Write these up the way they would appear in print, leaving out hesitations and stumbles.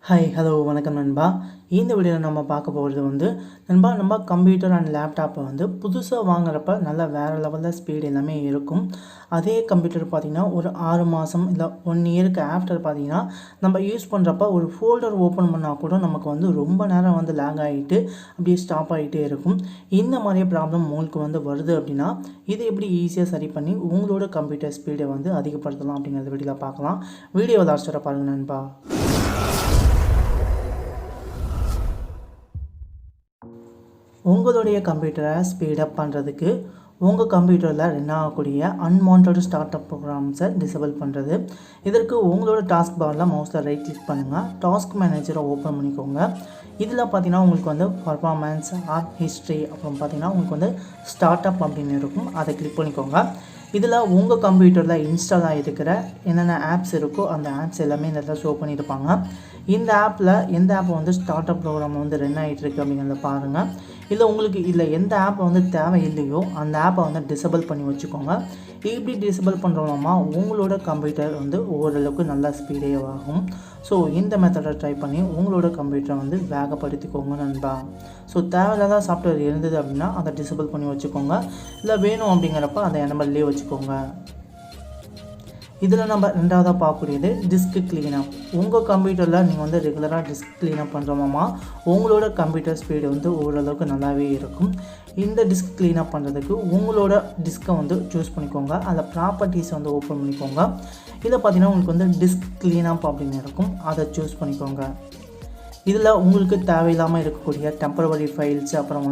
Hi hello வணக்கம் நண்பா. இந்த வீடியோவில் நம்ம பார்க்க போகிறது நண்பா நம்ம கம்ப்யூட்டர் அண்ட் லேப்டாப்பை புதுசாக வாங்குறப்ப நல்லா வேறு லெவலில் ஸ்பீடு எல்லாமே இருக்கும். அதே கம்ப்யூட்டர் பார்த்திங்கன்னா ஒரு 6 மாதம் இல்லை 1 இயருக்கு ஆஃப்டர் பார்த்திங்கன்னா நம்ம யூஸ் பண்ணுறப்ப ஒரு ஃபோல்டர் ஓப்பன் பண்ணால் கூட நமக்கு ரொம்ப நேரம் லேக் ஆகிட்டு அப்படியே ஸ்டாப் ஆகிட்டே இருக்கும். இந்த மாதிரியே ப்ராப்ளம் உங்களுக்கு வருது அப்படின்னா இதை எப்படி ஈஸியாக சரி பண்ணி உங்களோட கம்ப்யூட்டர் ஸ்பீடை அதிகப்படுத்தலாம் அப்படிங்கிறத வீடியோவில் பார்க்கலாம். வீடியோவை லாஸ்ட்டாக பாருங்கள் நண்பா. உங்களுடைய கம்ப்யூட்டரை ஸ்பீடப் பண்ணுறதுக்கு உங்கள் கம்ப்யூட்டரில் ரன் ஆகக்கூடிய அன்வான்ட் ஸ்டார்ட் அப் ப்ரோக்ராம்ஸை டிசேபிள் பண்ணுறது. இதற்கு உங்களோட டாஸ்க் பாரில் மவுஸில் ரைட் கிளிக் பண்ணுங்கள். டாஸ்க் மேனேஜரை ஓப்பன் பண்ணிக்கோங்க. இதில் பார்த்தீங்கன்னா உங்களுக்கு பர்ஃபார்மன்ஸ், ஆர்ட் ஹிஸ்ட்ரி, அப்புறம் பார்த்தீங்கன்னா உங்களுக்கு ஸ்டார்ட் அப் அப்படின்னு இருக்கும். அதை கிளிக் பண்ணிக்கோங்க. இதில் உங்கள் கம்ப்யூட்டரில் இன்ஸ்டால் ஆகிருக்கிற என்னென்ன ஆப்ஸ் இருக்கோ அந்த ஆப்ஸ் எல்லாமே இந்த இடத்துல ஷோ பண்ணியிருப்பாங்க. இந்த ஆப்பில் எந்த app start up program run ஆகிட்டுருக்கு அப்படிங்கிறத பாருங்கள். இல்லை உங்களுக்கு இதில் எந்த ஆப் தேவை இல்லையோ அந்த ஆப்பை டிசேபிள் பண்ணி வச்சுக்கோங்க. இப்படி டிசேபிள் பண்ணுறோமா உங்களோட கம்ப்யூட்டர் ஓரளவுக்கு நல்லா ஸ்பீடே ஆகும். ஸோ இந்த மெத்தடை ட்ரை பண்ணி உங்களோட கம்ப்யூட்டரை வேகப்படுத்திக்கோங்க நண்பா. ஸோ தேவையில்லாத சாஃப்ட்வேர் இருந்தது அப்படின்னா அதை டிசேபிள் பண்ணி வச்சுக்கோங்க. இல்லை வேணும் அப்படிங்கிறப்ப அதை எனபிள்லேயே வச்சுக்கோங்க. இதில் நம்ம ரெண்டாவதாக பார்க்கக்கூடியது டிஸ்க் கிளீனப். உங்கள் கம்ப்யூட்டரில் நீங்கள் ரெகுலராக டிஸ்க் கிளீனப் பண்ணுறோமா உங்களோட கம்ப்யூட்டர் ஸ்பீடு ஓரளவுக்கு நல்லாவே இருக்கும். இந்த டிஸ்க் கிளீனப் பண்ணுறதுக்கு உங்களோட டிஸ்க்கை சூஸ் பண்ணிக்கோங்க. அதில் ப்ராப்பர்ட்டிஸை ஓப்பன் பண்ணிக்கோங்க. இதில் பார்த்தீங்கன்னா உங்களுக்கு டிஸ்க் கிளீனப் அப்படின்னு இருக்கும். அதை சூஸ் பண்ணிக்கோங்க. இதில் உங்களுக்கு தேவையில்லாமல் இருக்கக்கூடிய டெம்பரவரி ஃபைல்ஸ், அப்புறம்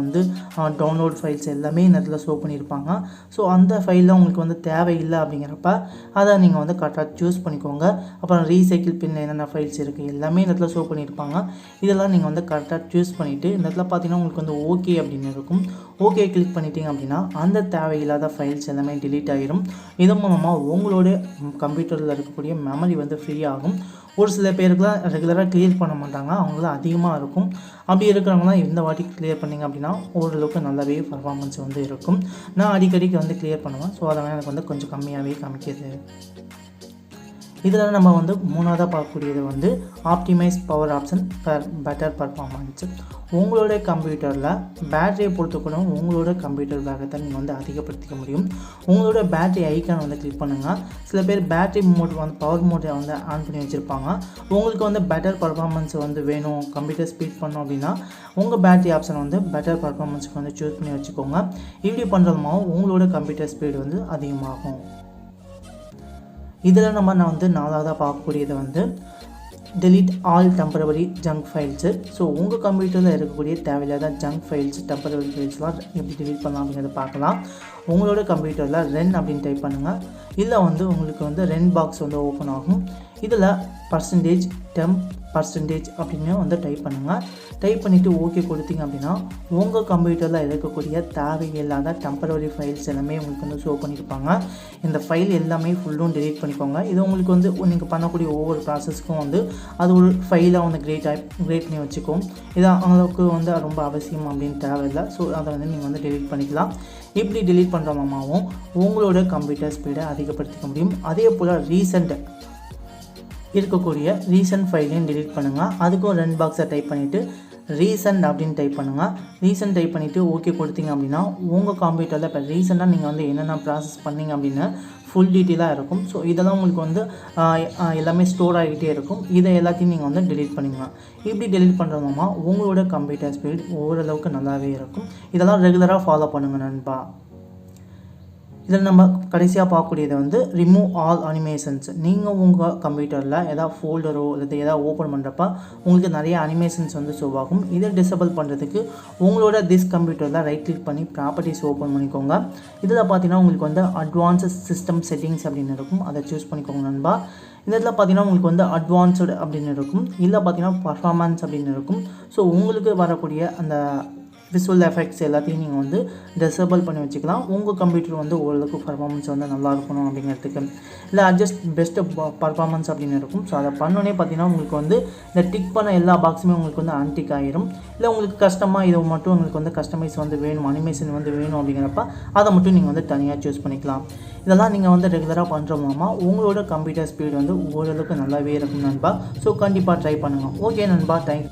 டவுன்லோட் ஃபைல்ஸ் எல்லாமே இந்த இடத்துல ஷோ பண்ணியிருப்பாங்க. ஸோ அந்த ஃபைலில் உங்களுக்கு தேவையில்லை அப்படிங்கிறப்ப அதை நீங்கள் கரெக்டாக சூஸ் பண்ணிக்கோங்க. அப்புறம் ரீசைக்கிள் பின்னில் என்னென்ன ஃபைல்ஸ் இருக்குது எல்லாமே இந்த இடத்துல ஷோ பண்ணியிருப்பாங்க. இதெல்லாம் நீங்கள் கரெக்டாக சூஸ் பண்ணிவிட்டு இந்த இடத்துல பார்த்தீங்கன்னா உங்களுக்கு ஓகே அப்படின்னு இருக்கும். ஓகே கிளிக் பண்ணிட்டீங்க அப்படின்னா அந்த தேவையில்லாத ஃபைல்ஸ் எல்லாமே டிலீட் ஆகிடும். இதன் மூலமாக உங்களோட கம்ப்யூட்டரில் இருக்கக்கூடிய மெமரி ஃப்ரீ ஆகும். ஒரு சில பேருக்குலாம் ரெகுலராக கிளியர் பண்ண மாட்டாங்க, அவங்களாம் அதிகமாக இருக்கும். அப்படி இருக்கிறவங்களாம் இந்த வாட்டி கிளியர் பண்ணிங்க அப்படின்னா ஓரளவுக்கு நல்லாவே பர்ஃபார்மன்ஸ் இருக்கும். நான் அடிக்கடிக்கு கிளியர் பண்ணுவேன். ஸோ அதனால் எனக்கு கொஞ்சம் கம்மியாகவே காமிக்கிது. இதில் நம்ம மூணாவதாக பார்க்கக்கூடியது optimise power option for better performance. உங்களோட கம்ப்யூட்டரில் பேட்டரியை பொறுத்து கூட உங்களோட கம்ப்யூட்டர் வேகத்தை நீங்கள் அதிகப்படுத்திக்க முடியும். உங்களோட பேட்டரி ஐக்கான் கிளிக் பண்ணுங்கள். சில பேர் பேட்டரி மோட் பவர் மோட்டை ஆன் பண்ணி வச்சுருப்பாங்க. உங்களுக்கு பெட்டர் பர்ஃபார்மன்ஸ் வேணும், கம்ப்யூட்டர் ஸ்பீட் பண்ணணும் அப்படின்னா உங்கள் பேட்டரி ஆப்ஷன் பெட்டர் பர்ஃபார்மன்ஸுக்கு சூஸ் பண்ணி வச்சுக்கோங்க. இப்படி பண்ணுறதுமா உங்களோட கம்ப்யூட்டர் ஸ்பீடு அதிகமாகும். இதில் நான் நாலாவதாக பார்க்கக்கூடியது delete all temporary junk files. So உங்கள் கம்ப்யூட்டரில் இருக்கக்கூடிய தேவையில்லாத ஜங்க் ஃபைல்ஸ், டெம்பரவரி ஃபைல்ஸ்லாம் எப்படி delete பண்ணலாம் அப்படிங்கிறத பார்க்கலாம். உங்களோட கம்ப்யூட்டரில் run அப்படின்னு டைப் பண்ணுங்கள். இல்லை உங்களுக்கு run பாக்ஸ் ஓப்பன் ஆகும். இதில் %temp% அப்படின்னு டைப் பண்ணுங்கள். டைப் பண்ணிவிட்டு ஓகே கொடுத்தீங்க அப்படின்னா உங்கள் கம்ப்யூட்டரில் இருக்கக்கூடிய தேவையில்லாத டெம்பரவரி ஃபைல்ஸ் எல்லாமே உங்களுக்கு ஷோ பண்ணியிருப்பாங்க. இந்த ஃபைல் எல்லாமே ஃபுல்லும் டெலீட் பண்ணிக்கோங்க. இது உங்களுக்கு நீங்கள் பண்ணக்கூடிய ஒவ்வொரு ப்ராசஸ்க்கும் அது ஒரு ஃபைலாக கிரியேட் பண்ணி வச்சுக்கும். இது அவங்களுக்கு ரொம்ப அவசியம் அப்படின்னு தேவையில்லை. ஸோ அதை நீங்கள் டெலீட் பண்ணிக்கலாம். இப்படி டெலீட் பண்ணுறமாவும் உங்களோட கம்ப்யூட்டர் ஸ்பீடை அதிகப்படுத்திக்க முடியும். அதே போல் இருக்கக்கூடிய ரீசன்ட் ஃபைலையும் டெலீட் பண்ணுங்கள். அதுக்கும் ரன் பாக்ஸை டைப் பண்ணிவிட்டு ரீசன்ட் அப்படின்னு டைப் பண்ணுங்கள். ரீசன்ட் டைப் பண்ணிவிட்டு ஓகே கொடுத்தீங்க அப்படின்னா உங்கள் கம்ப்யூட்டரில் இப்போ ரீசெண்டாக நீங்கள் என்னென்ன ப்ராசஸ் பண்ணிங்க அப்படின்னு ஃபுல் டீட்டெயிலாக இருக்கும். ஸோ இதெல்லாம் உங்களுக்கு எல்லாமே ஸ்டோர் ஆகிட்டே இருக்கும். இதை எல்லாத்தையும் நீங்கள் டெலீட் பண்ணிக்கலாம். இப்படி டெலீட் பண்ணுறதுமா உங்களோட கம்ப்யூட்டர் ஸ்பீட் ஓரளவுக்கு நல்லாவே இருக்கும். இதெல்லாம் ரெகுலராக ஃபாலோ பண்ணுங்கள் நண்பா. இதில் நம்ம கடைசியாக பார்க்கக்கூடியது ரிமூவ் ஆல் அனிமேஷன்ஸ். நீங்கள் உங்கள் கம்ப்யூட்டரில் ஏதாவது ஃபோல்டரோ இல்லை ஏதாவது ஓப்பன் பண்ணுறப்ப உங்களுக்கு நிறைய அனிமேஷன்ஸ் ஷோ ஆகும். இதை டிசேபிள் பண்ணுறதுக்கு உங்களோட திஸ் கம்ப்யூட்டரில் ரைட் கிளிக் பண்ணி ப்ராப்பர்ட்டிஸ் ஓப்பன் பண்ணிக்கோங்க. இதில் பார்த்தீங்கன்னா உங்களுக்கு அட்வான்ஸ்டு சிஸ்டம் செட்டிங்ஸ் அப்படின்னு இருக்கும். அதை சூஸ் பண்ணிக்கோங்க நண்பா. இந்த இடத்துல பார்த்தீங்கன்னா உங்களுக்கு அட்வான்ஸ்டு அப்படின்னு இருக்கும். இல்லை பார்த்தீங்கன்னா பர்ஃபார்மன்ஸ் அப்படின்னு இருக்கும். ஸோ உங்களுக்கு வரக்கூடிய அந்த விசுவல் எஃபெக்ட்ஸ் எல்லாத்தையும் நீங்கள் வந்து டிசேபிள் பண்ணி வச்சுக்கலாம். உங்கள் கம்ப்யூட்டர் வந்து ஓரளவுக்கு பர்ஃபார்மன்ஸ் வந்து நல்லா இருக்கணும் அப்படிங்கிறதுக்கு. இல்லை அட்ஜஸ்ட் பெஸ்ட்டு பர்ஃபார்மன்ஸ் அப்படின்னு இருக்கும். ஸோ அதை பண்ணோன்னே பார்த்தீங்கன்னா உங்களுக்கு வந்து இந்த டிக் பண்ண எல்லா பாக்ஸுமே உங்களுக்கு வந்து அன்டிக் ஆகிரும். இல்லை உங்களுக்கு கஷ்டமாக இது மட்டும் உங்களுக்கு வந்து கஸ்டமைஸ் வந்து வேணும், அனிமேஷன் வந்து வேணும் அப்படிங்கிறப்ப அதை மட்டும் நீங்கள் வந்து தனியாக சூஸ் பண்ணிக்கலாம். இதெல்லாம் நீங்கள் வந்து ரெகுலராக பண்ணுற மூலமா உங்களோட கம்ப்யூட்டர் ஸ்பீடு வந்து ஓரளவுக்கு நல்லாவே இருக்கும் நண்பா. ஸோ கண்டிப்பாக ட்ரை பண்ணுங்கள். ஓகே நண்பா, தேங்க்யூ.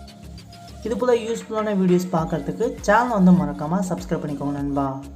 இது போல் யூஸ்ஃபுல்லான வீடியோஸ் பார்க்குறதுக்கு சேனல் வந்து மறக்காமல் சப்ஸ்கிரைப் பண்ணிக்கோங்க நண்பா.